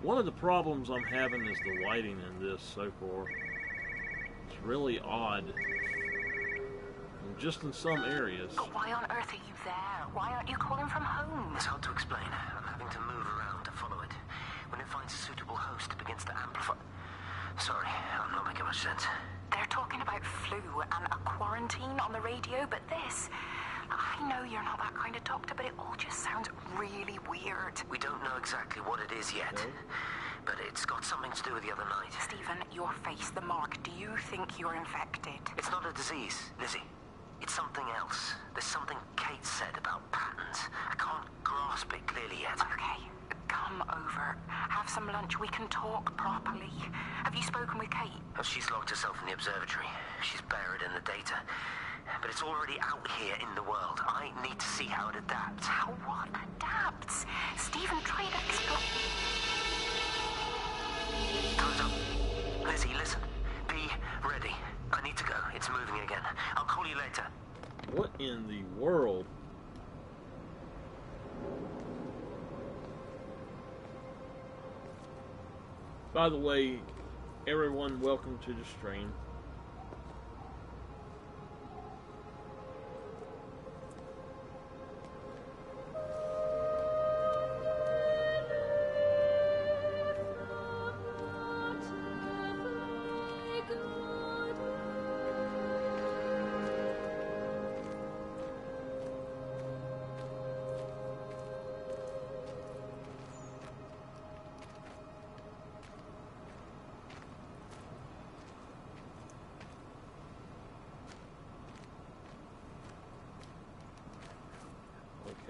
One of the problems I'm having is the lighting in this so far. It's really odd. And just in some areas. But why on earth are you there? Why aren't you calling from home? It's hard to explain. I'm having to move around to follow it. When it finds a suitable host, it begins to amplify. Sorry, I'm not making much sense. They're talking about flu and a quarantine on the radio, but this... I know you're not that kind of doctor, but it all just sounds really weird. We don't know exactly what it is yet, but it's got something to do with the other night. Stephen, your face, the mark, do you think you're infected? It's not a disease, Lizzie. It's something else. There's something Kate said about patterns. I can't grasp it clearly yet. Okay, come over. Have some lunch. We can talk properly. Have you spoken with Kate? Oh, she's locked herself in the observatory. She's buried in the data. But it's already out here in the world. I need to see how it adapts. How what adapts? Stephen, try to explain. Time's up. Lizzie, listen. Be ready. I need to go. It's moving again. I'll call you later. What in the world? By the way, everyone, welcome to the stream.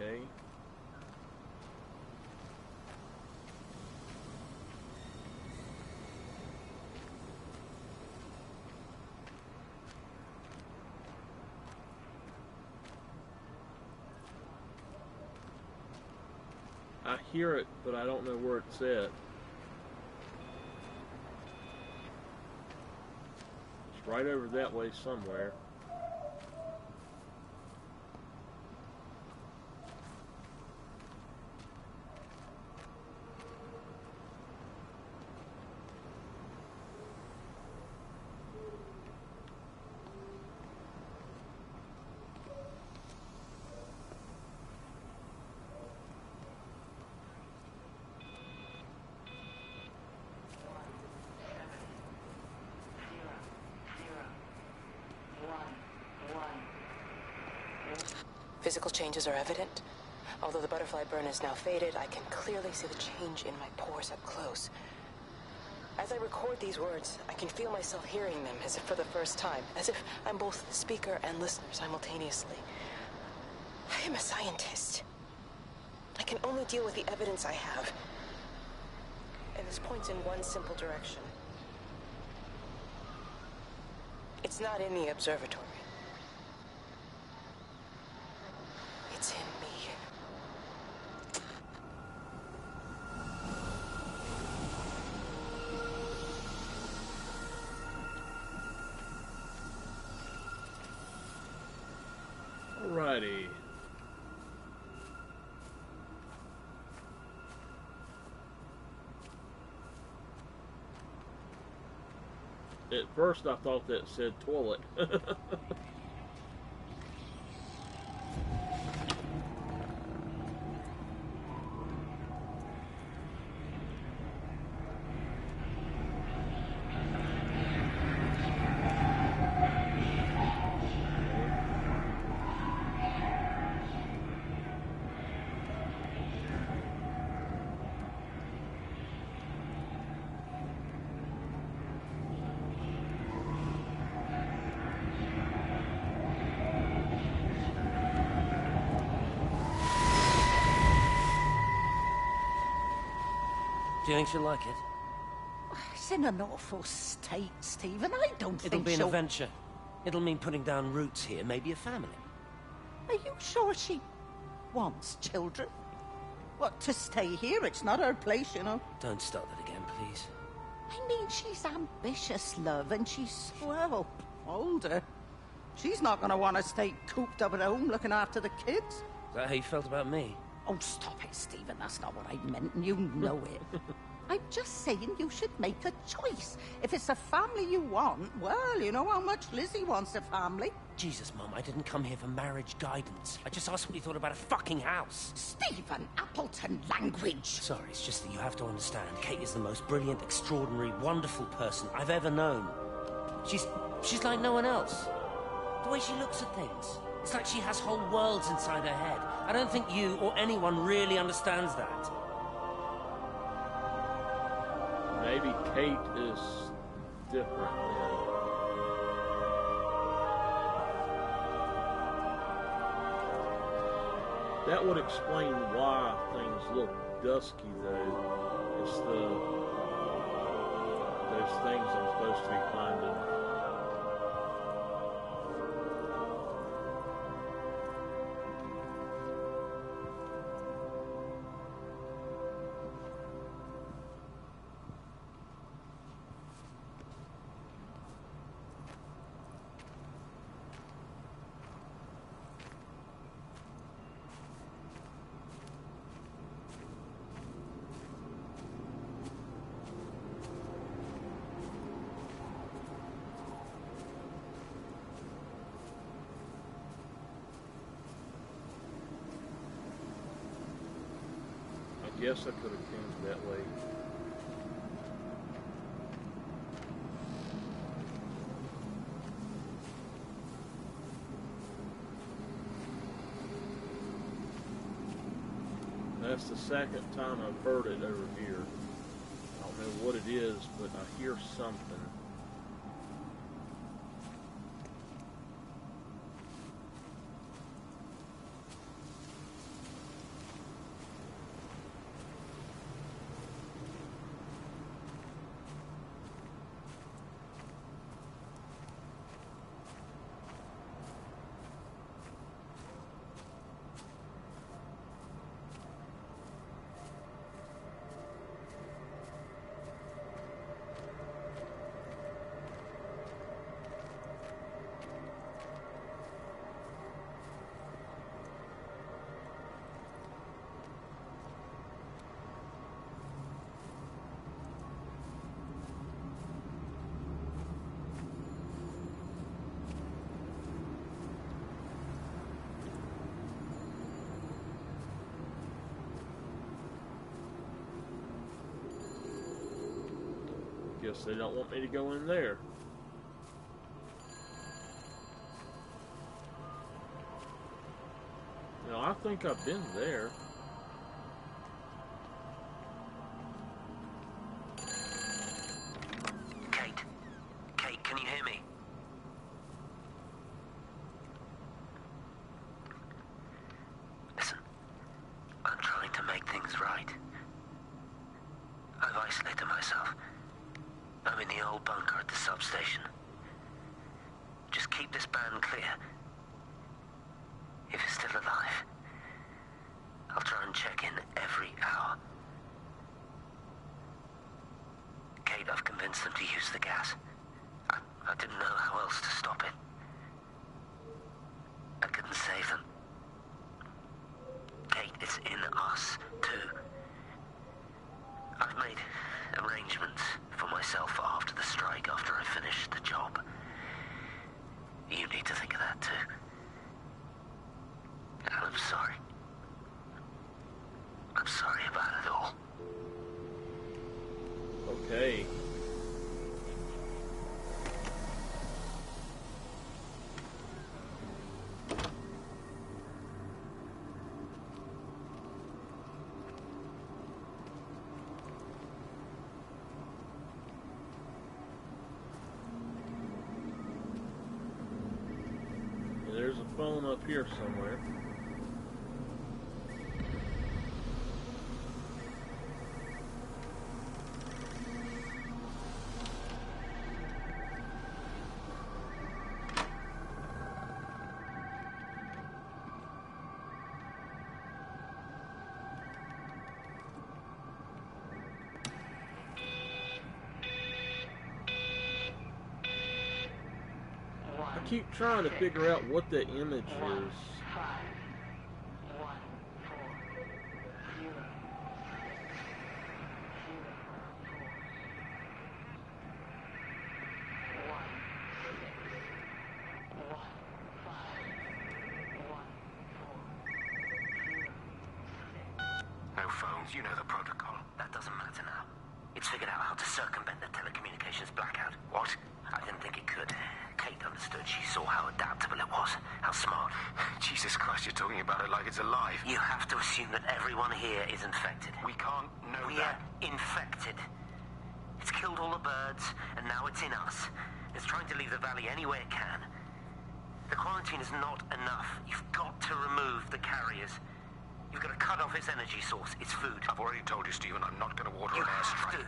Okay. I hear it, but I don't know where it's at. It's right over that way somewhere. Physical changes are evident. Although the butterfly burn is now faded, I can clearly see the change in my pores up close. As I record these words, I can feel myself hearing them as if for the first time, as if I'm both speaker and listener simultaneously. I am a scientist. I can only deal with the evidence I have. And this points in one simple direction. It's not in the observatory. It's in me. Alrighty. At first I thought that said toilet. Do you think she'll like it? It's in an awful state, Stephen. I don't think It'll be an she'll... adventure. It'll mean putting down roots here, maybe a family. Are you sure she wants children? What, to stay here? It's not her place, you know. Don't start that again, please. I mean, she's ambitious, love, and she's, well, older. She's not going to want to stay cooped up at home looking after the kids. Is that how you felt about me? Oh, stop it, Stephen. That's not what I meant, and you know it. I'm just saying you should make a choice. If it's a family you want, well, you know how much Lizzie wants a family. Jesus, Mum, I didn't come here for marriage guidance. I just asked what you thought about a fucking house. Stephen Appleton language. Sorry, it's just that you have to understand. Kate is the most brilliant, extraordinary, wonderful person I've ever known. She's like no one else. The way she looks at things. It's like she has whole worlds inside her head. I don't think you or anyone really understands that. Maybe Kate is different then. That would explain why things look dusky, though. It's those things I'm supposed to be finding. I guess I could have came that way. That's the second time I've heard it over here. I don't know what it is, but I hear something. Guess they don't want me to go in there. Now, I think I've been there. Kate? Kate, can you hear me? Listen, I'm trying to make things right. I've isolated myself. I'm in the old bunker at the substation. Just keep this band clear. If it's still alive, I'll try and check in every hour. Kate, I've convinced them to use the gas. I didn't know how else to stop it. I couldn't save them. Kate, it's in us, too. I've made arrangements for myself after the strike, after I finish the job. You need to think of that too. And I'm sorry. I'm sorry about it all. Okay. There's a phone up here somewhere. I keep trying to figure out what the image is. communications. You know the protocol. That doesn't matter now. It's figured out how to circumvent the telecommunications blackout. What? I didn't think it could. Kate understood. She saw how adaptable it was. How smart. Jesus Christ, you're talking about it like it's alive. You have to assume that everyone here is infected. We can't know that. We're infected. It's killed all the birds, and now it's in us. It's trying to leave the valley any way it can. The quarantine is not enough. You've got to remove the carriers. You've got to cut off its energy source, its food. I've already told you, Stephen, I'm not going to water an airstrike. You have to.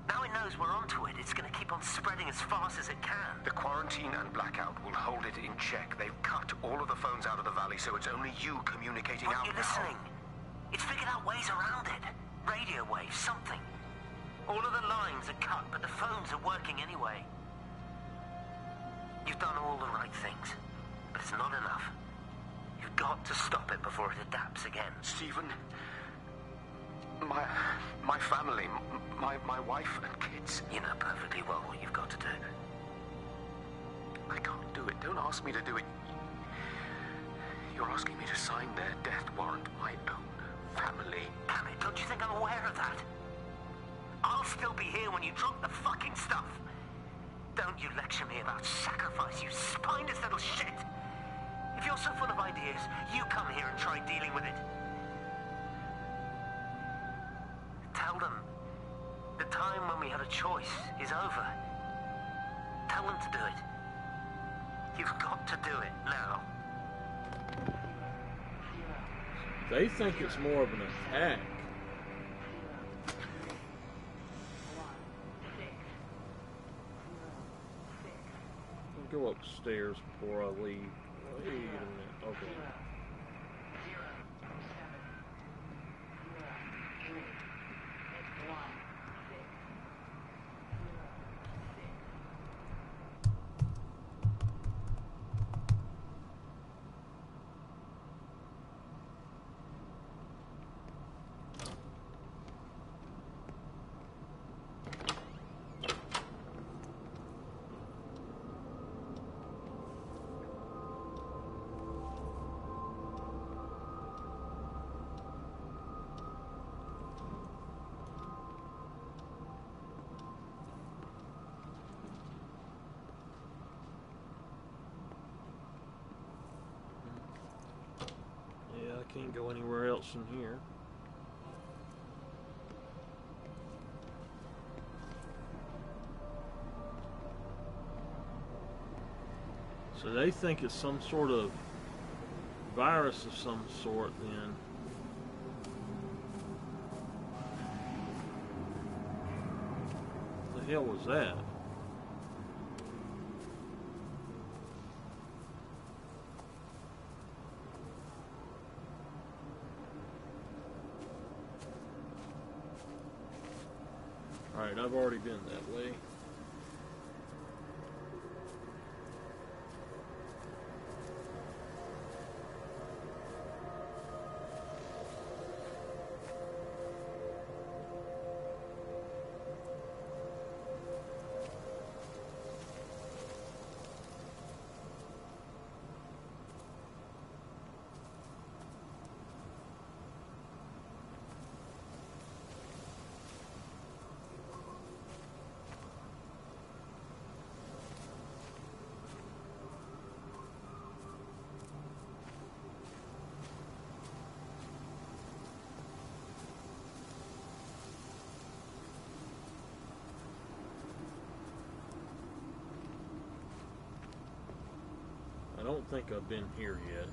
Now it knows we're onto it. It's going to keep on spreading as fast as it can. The quarantine and blackout will hold it in check. They've cut all of the phones out of the valley, so it's only you communicating out now. You're listening. It's figured out ways around it. Radio waves, something. All of the lines are cut, but the phones are working anyway. You've done all the right things, but it's not enough. You've got to stop it before it adapts again. Stephen, my family, my wife and kids. You know perfectly well what you've got to do. I can't do it. Don't ask me to do it. You're asking me to sign their death warrant. My own family. Damn it, don't you think I'm aware of that? I'll still be here when you drop the fucking stuff. Don't you lecture me about sacrifice, you spineless little shit. If you're so full of ideas, you come here and try dealing with it. Tell them the time when we had a choice is over. Tell them to do it. You've got to do it now. They think it's more of an attack. I'll go upstairs before I leave. Wait a minute. Okay. Can't go anywhere else in here. So they think it's some sort of virus of some sort then. What the hell was that? Alright, I've already been that way. I don't think I've been here yet.